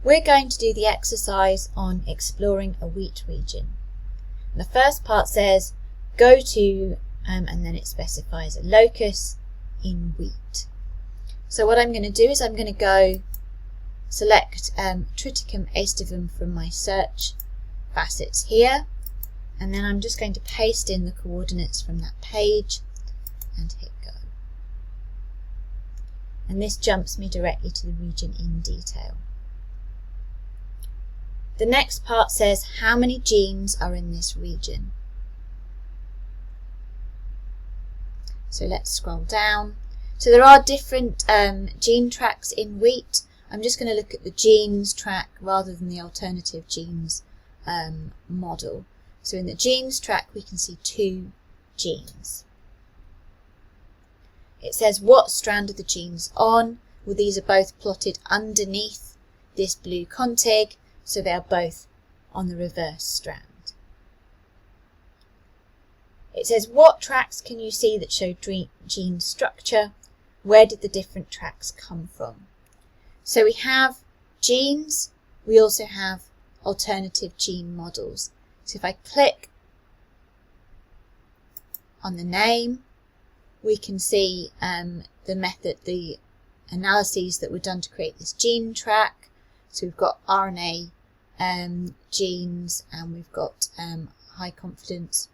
we're going to do the exercise on exploring a wheat region. The first part says go to, and then it specifies a locus in wheat. So what I'm going to do is I'm going to go select Triticum aestivum from my search facets here, and then I'm just going to paste in the coordinates from that page and hit go. And this jumps me directly to the region in detail. The next part says how many genes are in this region. So let's scroll down. So there are different gene tracks in wheat. I'm just going to look at the genes track rather than the alternative genes model. So in the genes track we can see 2 genes. It says what strand are the genes on. Well, these are both plotted underneath this blue contig, so they are both on the reverse strand. It says what tracks can you see that show gene structure? Where did the different tracks come from? So we have genes, we also have alternative gene models. So if I click on the name, we can see the method, the analyses that were done to create this gene track. So we've got RNA genes, and we've got high confidence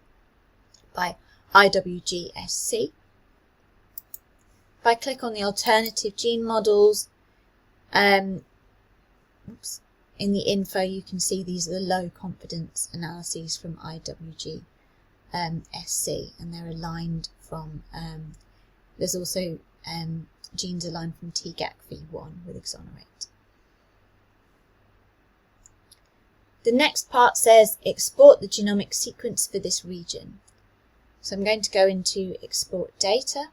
by IWG-SC. If I click on the alternative gene models, in the info you can see these are the low confidence analyses from IWG-SC, and they're aligned from, there's also genes aligned from TGAC-V1 with Exonerate. The next part says export the genomic sequence for this region. So I'm going to go into export data,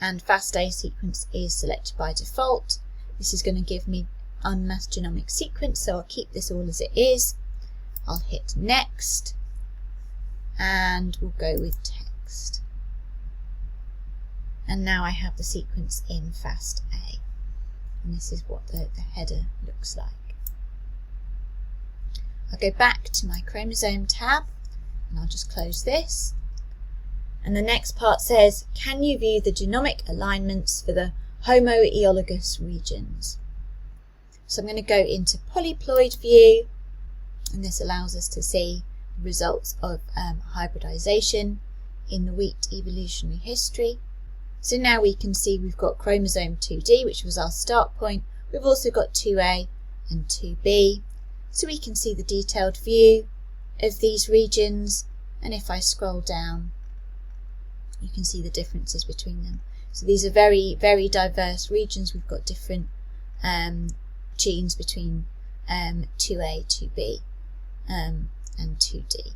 and FASTA sequence is selected by default. This is going to give me unmasked genomic sequence, so I'll keep this all as it is. I'll hit next, and we'll go with text. And now I have the sequence in FASTA, and this is what the header looks like. I'll go back to my chromosome tab, and I'll just close this. And the next part says, can you view the genomic alignments for the homoeologous regions? So I'm going to go into polyploid view, and this allows us to see the results of hybridization in the wheat evolutionary history. So now we can see we've got chromosome 2D, which was our start point. We've also got 2A and 2B. So we can see the detailed view of these regions, and if I scroll down, you can see the differences between them. So these are very, very diverse regions. We've got different genes between 2A, 2B, and 2D.